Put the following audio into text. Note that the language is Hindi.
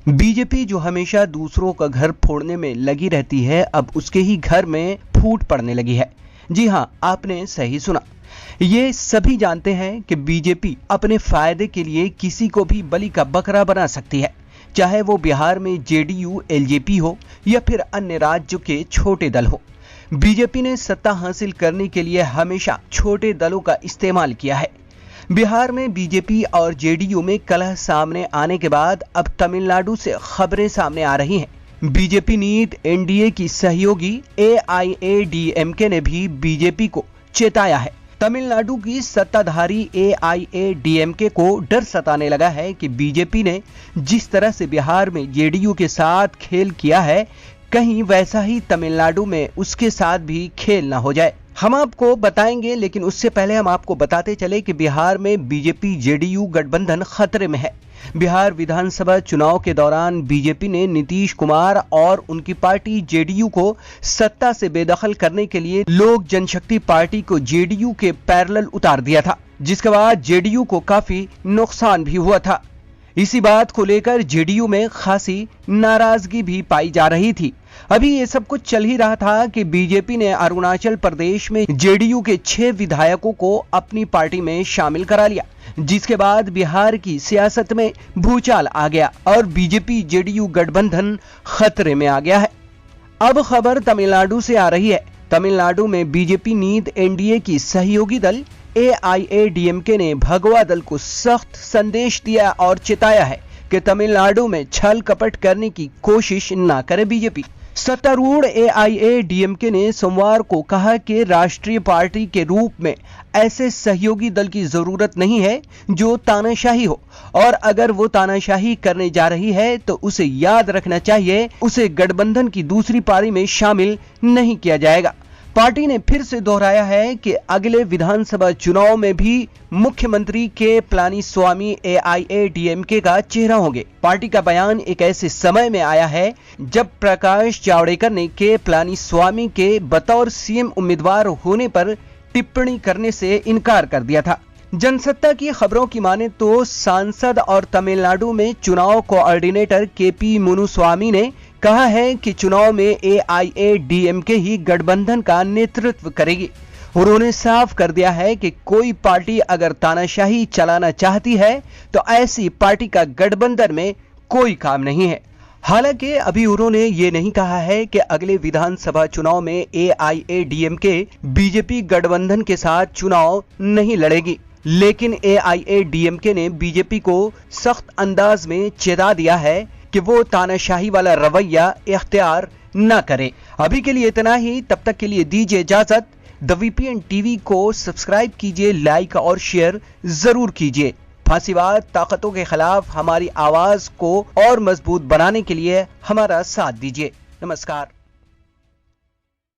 बीजेपी जो हमेशा दूसरों का घर फोड़ने में लगी रहती है, अब उसके ही घर में फूट पड़ने लगी है। जी हां, आपने सही सुना। ये सभी जानते हैं कि बीजेपी अपने फायदे के लिए किसी को भी बलि का बकरा बना सकती है, चाहे वो बिहार में जेडीयू एलजेपी हो या फिर अन्य राज्यों के छोटे दल हो। बीजेपी ने सत्ता हासिल करने के लिए हमेशा छोटे दलों का इस्तेमाल किया है। बिहार में बीजेपी और जेडीयू में कलह सामने आने के बाद अब तमिलनाडु से खबरें सामने आ रही हैं। बीजेपी नीत एनडीए की सहयोगी एआईएडीएमके ने भी बीजेपी को चेताया है। तमिलनाडु की सत्ताधारी एआईएडीएमके को डर सताने लगा है कि बीजेपी ने जिस तरह से बिहार में जेडीयू के साथ खेल किया है, कहीं वैसा ही तमिलनाडु में उसके साथ भी खेल ना हो जाए। हम आपको बताएंगे, लेकिन उससे पहले हम आपको बताते चले कि बिहार में बीजेपी जेडीयू गठबंधन खतरे में है। बिहार विधानसभा चुनाव के दौरान बीजेपी ने नीतीश कुमार और उनकी पार्टी जेडीयू को सत्ता से बेदखल करने के लिए लोक जनशक्ति पार्टी को जेडीयू के पैरेलल उतार दिया था, जिसके बाद जेडीयू को काफी नुकसान भी हुआ था। इसी बात को लेकर जेडीयू में खासी नाराजगी भी पाई जा रही थी। अभी ये सब कुछ चल ही रहा था कि बीजेपी ने अरुणाचल प्रदेश में जेडीयू के 6 विधायकों को अपनी पार्टी में शामिल करा लिया, जिसके बाद बिहार की सियासत में भूचाल आ गया और बीजेपी जेडीयू गठबंधन खतरे में आ गया है। अब खबर तमिलनाडु से आ रही है। तमिलनाडु में बीजेपी नीत एनडीए की सहयोगी दल एआईएडीएमके ने भगवा दल को सख्त संदेश दिया और चेताया है कि तमिलनाडु में छल कपट करने की कोशिश ना करे बीजेपी। सत्तारूढ़ एआईएडीएमके ने सोमवार को कहा कि राष्ट्रीय पार्टी के रूप में ऐसे सहयोगी दल की जरूरत नहीं है जो तानाशाही हो, और अगर वो तानाशाही करने जा रही है तो उसे याद रखना चाहिए, उसे गठबंधन की दूसरी पारी में शामिल नहीं किया जाएगा। पार्टी ने फिर से दोहराया है कि अगले विधानसभा चुनाव में भी मुख्यमंत्री के पलानीस्वामी एआईएडीएमके का चेहरा होंगे। पार्टी का बयान एक ऐसे समय में आया है जब प्रकाश जावड़ेकर ने के पलानीस्वामी के बतौर सीएम उम्मीदवार होने पर टिप्पणी करने से इनकार कर दिया था। जनसत्ता की खबरों की माने तो सांसद और तमिलनाडु में चुनाव कोऑर्डिनेटर केपी मुनुस्वामी ने कहा है कि चुनाव में एआईएडीएमके ही गठबंधन का नेतृत्व करेगी। उन्होंने साफ कर दिया है कि कोई पार्टी अगर तानाशाही चलाना चाहती है तो ऐसी पार्टी का गठबंधन में कोई काम नहीं है। हालांकि अभी उन्होंने ये नहीं कहा है कि अगले विधानसभा चुनाव में एआईएडीएमके बीजेपी गठबंधन के साथ चुनाव नहीं लड़ेगी, लेकिन एआईएडीएमके ने बीजेपी को सख्त अंदाज में चेता दिया है कि वो तानाशाही वाला रवैया इख्तियार न करे। अभी के लिए इतना ही, तब तक के लिए दीजिए इजाजत। द वीपीएन टीवी को सब्सक्राइब कीजिए, लाइक और शेयर जरूर कीजिए। फांसीवाद ताकतों के खिलाफ हमारी आवाज को और मजबूत बनाने के लिए हमारा साथ दीजिए। नमस्कार।